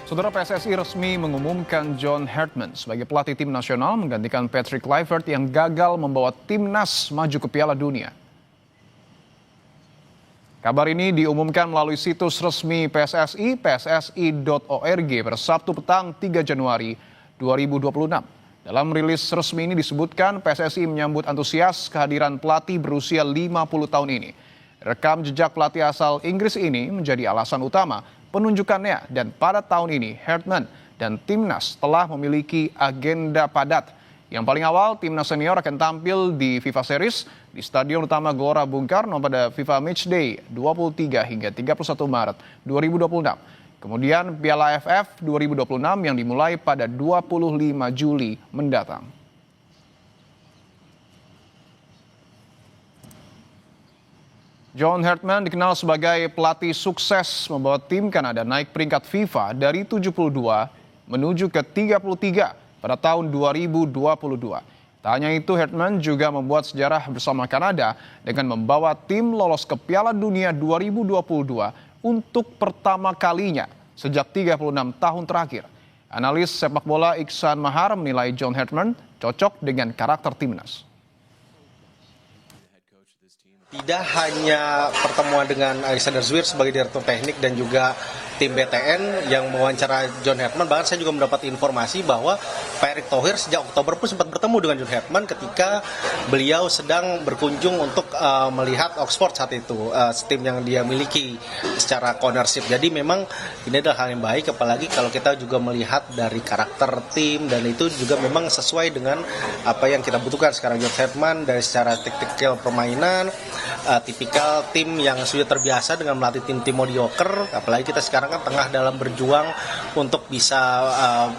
Saudara, PSSI resmi mengumumkan John Hartman sebagai pelatih tim nasional menggantikan Patrick Kluivert yang gagal membawa timnas maju ke Piala Dunia. Kabar ini diumumkan melalui situs resmi PSSI, pssi.org pada Sabtu petang 3 Januari 2026. Dalam rilis resmi ini disebutkan PSSI menyambut antusias kehadiran pelatih berusia 50 tahun ini. Rekam jejak pelatih asal Inggris ini menjadi alasan utama penunjukannya, dan pada tahun ini Hartman dan timnas telah memiliki agenda padat. Yang paling awal, timnas senior akan tampil di FIFA Series di Stadion Utama Gelora Bung Karno pada FIFA Matchday 23 hingga 31 Maret 2026. Kemudian Piala AFF 2026 yang dimulai pada 25 Juli mendatang. John Hartman dikenal sebagai pelatih sukses membawa tim Kanada naik peringkat FIFA dari 72 menuju ke 33 pada tahun 2022. Tak hanya itu, Hartman juga membuat sejarah bersama Kanada dengan membawa tim lolos ke Piala Dunia 2022 untuk pertama kalinya sejak 36 tahun terakhir. Analis sepak bola Iksan Mahar menilai John Hartman cocok dengan karakter timnas. Tidak hanya pertemuan dengan Alexander Zwier sebagai direktur teknik dan juga tim BTN yang mewawancara John Hartman, bahkan saya juga mendapat informasi bahwa Pak Erick Thohir sejak Oktober pun sempat bertemu dengan John Hartman ketika beliau sedang berkunjung untuk melihat Oxford saat itu, tim yang dia miliki secara ownership. Jadi memang ini adalah hal yang baik, apalagi kalau kita juga melihat dari karakter tim, dan itu juga memang sesuai dengan apa yang kita butuhkan sekarang. John Hartman dari secara taktikal permainan, tipikal tim yang sudah terbiasa dengan melatih tim-tim mediocre, apalagi kita sekarang kan tengah dalam berjuang untuk bisa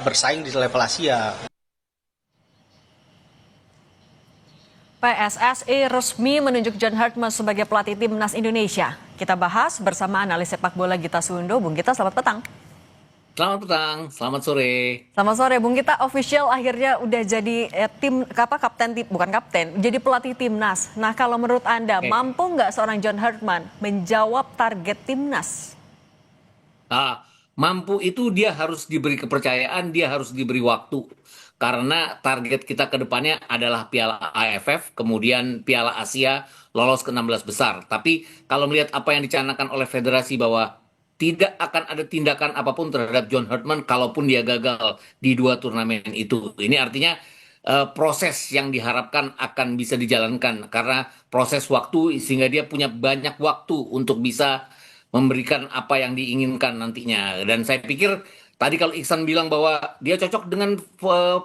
bersaing di level Asia. PSSI resmi menunjuk John Hartman sebagai pelatih timnas Indonesia. Kita bahas bersama analis sepak bola Gita Sundo. Bung Gita, selamat petang. Selamat petang, selamat sore. Selamat sore, Bung Gita. Official akhirnya udah jadi jadi pelatih timnas. Nah, kalau menurut Anda, mampu nggak seorang John Hartman menjawab target timnas? Mampu itu dia harus diberi kepercayaan, dia harus diberi waktu. Karena target kita ke depannya adalah Piala AFF, kemudian Piala Asia, lolos ke 16 besar. Tapi kalau melihat apa yang dicanangkan oleh federasi bahwa tidak akan ada tindakan apapun terhadap John Hartman kalaupun dia gagal di 2 turnamen itu. Ini artinya proses yang diharapkan akan bisa dijalankan karena proses waktu, sehingga dia punya banyak waktu untuk bisa memberikan apa yang diinginkan nantinya. Dan saya pikir tadi kalau Iksan bilang bahwa dia cocok dengan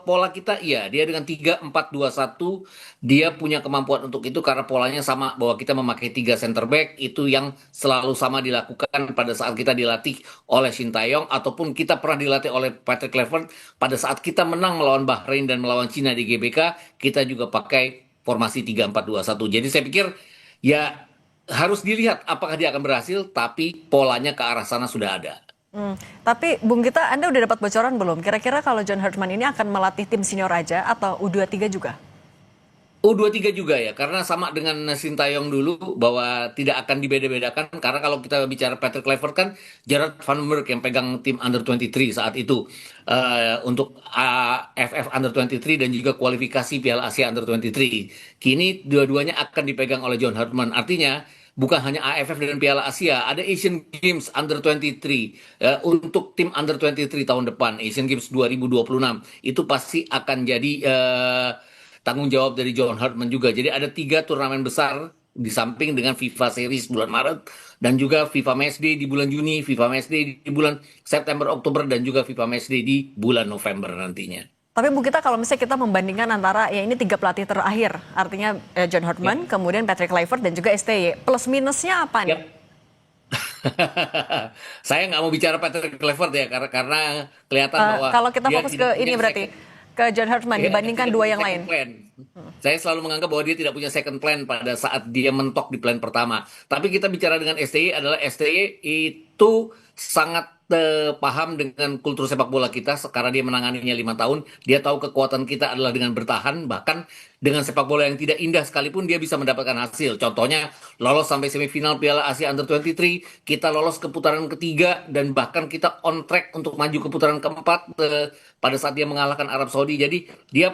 pola kita, iya, dia dengan 3-4-2-1 dia punya kemampuan untuk itu karena polanya sama, bahwa kita memakai 3 center back, itu yang selalu sama dilakukan pada saat kita dilatih oleh Shin Tae-yong ataupun kita pernah dilatih oleh Patrick Kluivert pada saat kita menang melawan Bahrain dan melawan Cina di GBK, kita juga pakai formasi 3-4-2-1. Jadi saya pikir ya harus dilihat apakah dia akan berhasil, tapi polanya ke arah sana sudah ada. Tapi Bung Gita, Anda udah dapat bocoran belum? Kira-kira kalau John Hartman ini akan melatih tim senior aja atau U23 juga? U23 juga ya, karena sama dengan Shin Tae-yong dulu bahwa tidak akan dibeda-bedakan, karena kalau kita bicara Patrick Kluivert kan Gerard Van Berg yang pegang tim Under 23 saat itu untuk AFF Under 23 dan juga kualifikasi Piala Asia Under 23. Kini dua-duanya akan dipegang oleh John Hartman. Artinya bukan hanya AFF dan Piala Asia, ada Asian Games Under 23 untuk tim Under 23 tahun depan, Asian Games 2026 itu pasti akan jadi tanggung jawab dari John Hartman juga. Jadi ada 3 turnamen besar di samping dengan FIFA Series bulan Maret dan juga FIFA Matchday di bulan Juni, FIFA Matchday di bulan September, Oktober, dan juga FIFA Matchday di bulan November nantinya. Tapi Bung Gita, kalau misalnya kita membandingkan antara ya ini 3 pelatih terakhir, artinya John Hartman, kemudian Patrick Kluivert dan juga STY, plus minusnya apa nih? Saya nggak mau bicara Patrick Kluivert ya karena kelihatan bahwa kalau kita dia fokus ke tidak ini punya berarti ke John Hartman dibandingkan 2 yang lain. Saya selalu menganggap bahwa dia tidak punya second plan pada saat dia mentok di plan pertama. Tapi kita bicara dengan STY adalah STY itu sangat paham dengan kultur sepak bola kita karena dia menanganinya 5 tahun. Dia tahu kekuatan kita adalah dengan bertahan, bahkan dengan sepak bola yang tidak indah sekalipun dia bisa mendapatkan hasil. Contohnya lolos sampai semifinal Piala Asia Under 23, kita lolos ke putaran ketiga dan bahkan kita on track untuk maju ke putaran keempat pada saat dia mengalahkan Arab Saudi. Jadi dia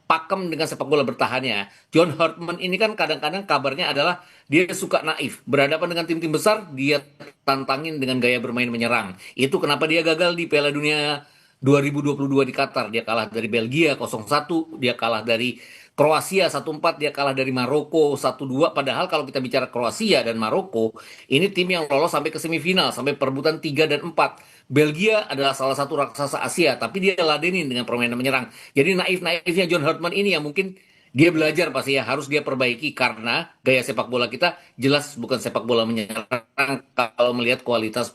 pakem dengan sepak bola bertahannya. John Hartman ini kan kadang-kadang kabarnya adalah dia suka naif. Berhadapan dengan tim-tim besar, dia tantangin dengan gaya bermain menyerang. Itu kenapa dia gagal di Piala Dunia 2022 di Qatar. Dia kalah dari Belgia 0-1, dia kalah dari Kroasia 1-4, dia kalah dari Maroko 1-2. Padahal kalau kita bicara Kroasia dan Maroko, ini tim yang lolos sampai ke semifinal, sampai perebutan 3 dan 4. Belgia adalah salah satu raksasa Asia, tapi dia ladenin dengan permainan menyerang. Jadi naif-naifnya John Hartman ini yang mungkin dia belajar pasti ya, harus dia perbaiki karena gaya sepak bola kita jelas bukan sepak bola menyerang kalau melihat kualitas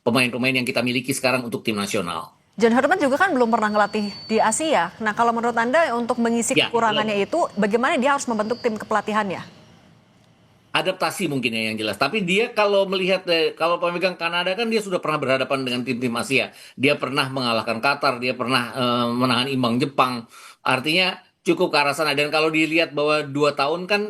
pemain-pemain yang kita miliki sekarang untuk tim nasional. John Hartman juga kan belum pernah ngelatih di Asia. Nah, kalau menurut Anda untuk mengisi Ya, kekurangannya itu, bagaimana dia harus membentuk tim kepelatihannya? adaptasi mungkin ya yang jelas. Tapi dia kalau melihat kalau pemegang Kanada kan dia sudah pernah berhadapan dengan tim-tim Asia. Dia pernah mengalahkan Qatar, dia pernah menahan imbang Jepang. Artinya cukup ke arah sana. Dan kalau dilihat bahwa 2 tahun kan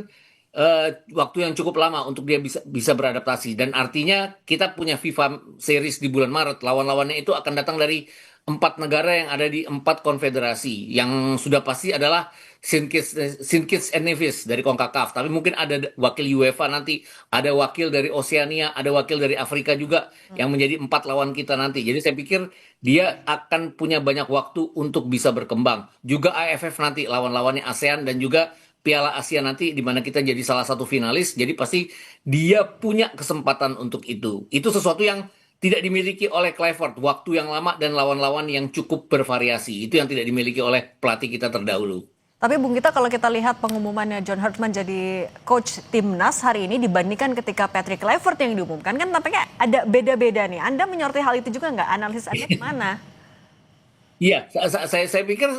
waktu yang cukup lama untuk dia bisa beradaptasi. Dan artinya kita punya FIFA Series di bulan Maret. Lawan-lawannya itu akan datang dari 4 negara yang ada di 4 konfederasi. Yang sudah pasti adalah Sin Kitts and Nevis dari CONCACAF, tapi mungkin ada wakil UEFA nanti, ada wakil dari Oseania, ada wakil dari Afrika juga yang menjadi 4 lawan kita nanti. Jadi saya pikir dia akan punya banyak waktu untuk bisa berkembang. Juga AFF nanti lawan-lawannya ASEAN dan juga Piala Asia nanti di mana kita jadi salah satu finalis. Jadi pasti dia punya kesempatan untuk itu. Itu sesuatu yang tidak dimiliki oleh Clifford, waktu yang lama dan lawan-lawan yang cukup bervariasi. Itu yang tidak dimiliki oleh pelatih kita terdahulu. Tapi Bung Gita, kalau kita lihat pengumumannya John Hartman jadi coach timnas hari ini dibandingkan ketika Patrick Kluivert yang diumumkan, kan tampaknya ada beda-beda nih. Anda menyoroti hal itu juga nggak? Analisis Anda gimana? Iya, saya pikir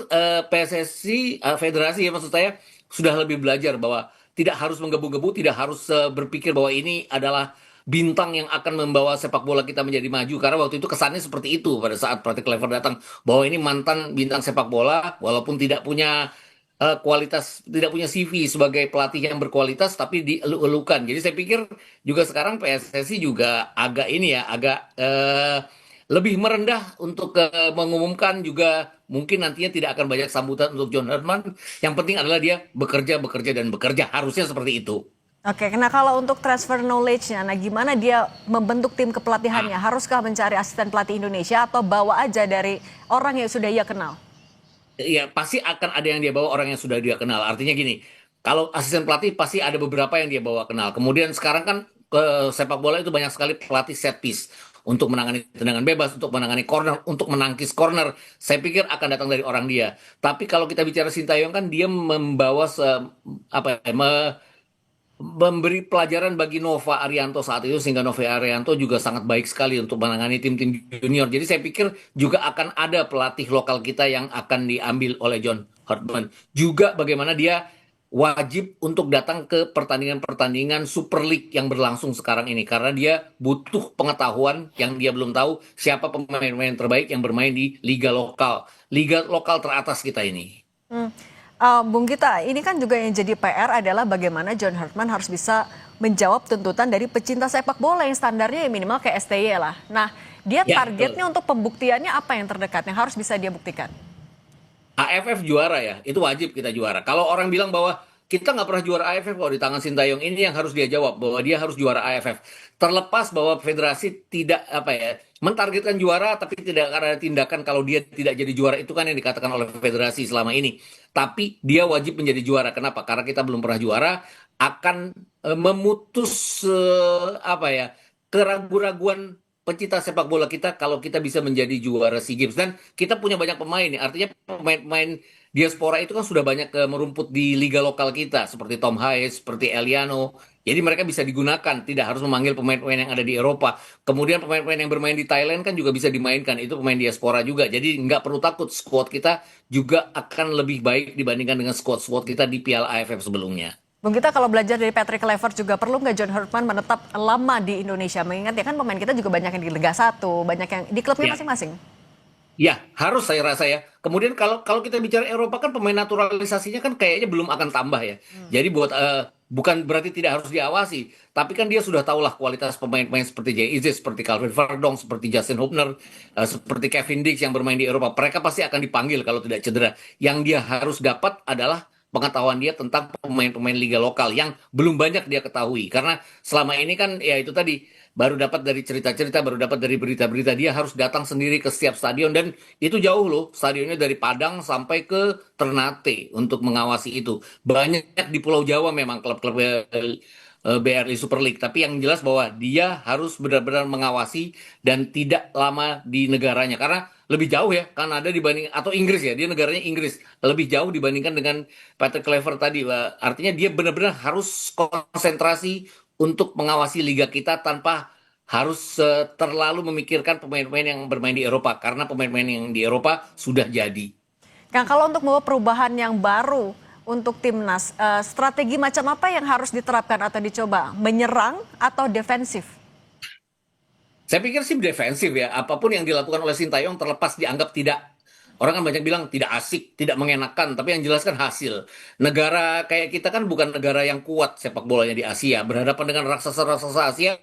PSSI, federasi ya maksud saya, sudah lebih belajar bahwa tidak harus menggebu-gebu, tidak harus berpikir bahwa ini adalah bintang yang akan membawa sepak bola kita menjadi maju. Karena waktu itu kesannya seperti itu pada saat Patrick Kluivert datang, bahwa ini mantan bintang sepak bola, walaupun tidak punya kualitas, tidak punya CV sebagai pelatih yang berkualitas, tapi dielu-elukan. Jadi saya pikir juga sekarang PSSI juga agak ini ya, agak lebih merendah untuk mengumumkan, juga mungkin nantinya tidak akan banyak sambutan untuk John Hartman. Yang penting adalah dia bekerja, bekerja, dan bekerja. Harusnya seperti itu. Oke, nah kalau untuk transfer knowledge-nya, nah gimana dia membentuk tim kepelatihannya? Haruskah mencari asisten pelatih Indonesia atau bawa aja dari orang yang sudah ia kenal? Ya, pasti akan ada yang dia bawa orang yang sudah dia kenal. Artinya gini, kalau asisten pelatih pasti ada beberapa yang dia bawa kenal. Kemudian sekarang kan sepak bola itu banyak sekali pelatih set piece untuk menangani tendangan bebas, untuk menangani corner, untuk menangkis corner. Saya pikir akan datang dari orang dia. Tapi kalau kita bicara Sintayong kan dia membawa memberi pelajaran bagi Nova Arianto saat itu, sehingga Nova Arianto juga sangat baik sekali untuk menangani tim-tim junior. Jadi saya pikir juga akan ada pelatih lokal kita yang akan diambil oleh John Hartman. Juga bagaimana dia wajib untuk datang ke pertandingan-pertandingan Super League yang berlangsung sekarang ini. Karena dia butuh pengetahuan yang dia belum tahu siapa pemain-pemain terbaik yang bermain di liga lokal. Liga lokal teratas kita ini. Bung Gita, ini kan juga yang jadi PR adalah bagaimana John Hartman harus bisa menjawab tuntutan dari pecinta sepak bola yang standarnya ya minimal kayak STY lah. Nah, dia Ya, targetnya untuk pembuktiannya apa yang terdekat yang harus bisa dia buktikan? AFF juara ya, itu wajib kita juara. Kalau orang bilang bahwa kita nggak pernah juara AFF kalau di tangan Sintayong, ini yang harus dia jawab bahwa dia harus juara AFF. Terlepas bahwa federasi tidak mentargetkan juara, tapi tidak ada tindakan kalau dia tidak jadi juara, itu kan yang dikatakan oleh federasi selama ini. Tapi dia wajib menjadi juara. Kenapa? Karena kita belum pernah juara, akan memutus keraguan-raguan pencipta sepak bola kita kalau kita bisa menjadi juara SEA Games. Dan kita punya banyak pemain nih, artinya pemain-pemain diaspora itu kan sudah banyak merumput di liga lokal kita, seperti Tom Hayes, seperti Eliano. Jadi mereka bisa digunakan, tidak harus memanggil pemain-pemain yang ada di Eropa. Kemudian pemain-pemain yang bermain di Thailand kan juga bisa dimainkan, itu pemain diaspora juga. Jadi nggak perlu takut, squad kita juga akan lebih baik dibandingkan dengan squad-squad kita di Piala AFF sebelumnya. Bung Gita, kalau belajar dari Patrick Kluivert juga perlu nggak John Hurtman menetap lama di Indonesia? Mengingat ya kan pemain kita juga banyak yang di Liga 1, banyak yang di klubnya Ya. masing-masing. Ya, harus saya rasa ya. Kemudian kalau kita bicara Eropa kan pemain naturalisasinya kan kayaknya belum akan tambah ya. Jadi bukan berarti tidak harus diawasi, tapi kan dia sudah tahulah kualitas pemain-pemain seperti Jay Ize, seperti Calvin Verdong, seperti Justin Hubner, seperti Kevin Dix yang bermain di Eropa. Mereka pasti akan dipanggil kalau tidak cedera. Yang dia harus dapat adalah pengetahuan dia tentang pemain-pemain liga lokal yang belum banyak dia ketahui. Karena selama ini kan ya itu tadi baru dapat dari cerita-cerita, baru dapat dari berita-berita, dia harus datang sendiri ke setiap stadion dan itu jauh loh, stadionnya dari Padang sampai ke Ternate untuk mengawasi itu. Banyak di Pulau Jawa memang klub-klub BRI Super League, tapi yang jelas bahwa dia harus benar-benar mengawasi dan tidak lama di negaranya karena lebih jauh ya Kanada dibanding atau Inggris ya, dia negaranya Inggris, lebih jauh dibandingkan dengan Patrick Kluivert tadi. Artinya dia benar-benar harus konsentrasi untuk mengawasi liga kita tanpa harus terlalu memikirkan pemain-pemain yang bermain di Eropa karena pemain-pemain yang di Eropa sudah jadi. Kang, kalau untuk membawa perubahan yang baru untuk timnas, strategi macam apa yang harus diterapkan atau dicoba? Menyerang atau defensif? Saya pikir sih defensif ya. Apapun yang dilakukan oleh Sintayong terlepas dianggap tidak. Orang kan banyak bilang tidak asik, tidak mengenakan. Tapi yang jelas kan hasil. Negara kayak kita kan bukan negara yang kuat sepak bolanya di Asia. Berhadapan dengan raksasa-raksasa Asia,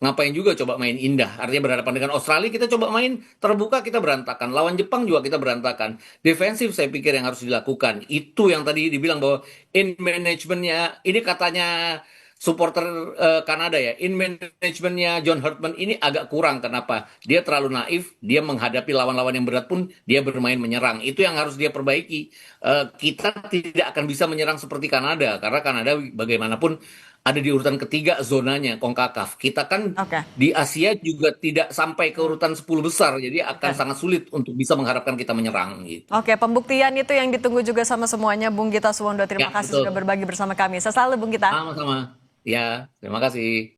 ngapain juga coba main indah. Artinya berhadapan dengan Australia, kita coba main terbuka, kita berantakan. Lawan Jepang juga kita berantakan. Defensif saya pikir yang harus dilakukan. Itu yang tadi dibilang bahwa in manajemennya, ini katanya supporter Kanada ya, in manajemennya John Hurtman ini agak kurang. Kenapa? Dia terlalu naif, dia menghadapi lawan-lawan yang berat pun dia bermain menyerang. Itu yang harus dia perbaiki. Kita tidak akan bisa menyerang seperti Kanada, karena Kanada bagaimanapun ada di urutan ketiga zonanya CONCACAF. Kita kan Oke. di Asia juga tidak sampai ke urutan 10 besar, jadi akan Oke. sangat sulit untuk bisa mengharapkan kita menyerang gitu. Oke, pembuktian itu yang ditunggu juga sama semuanya. Bung Gita Suwondo, terima Ya, kasih sudah betul. berbagi bersama kami. Saya selalu Bung Gita. Sama-sama. Ya, terima kasih.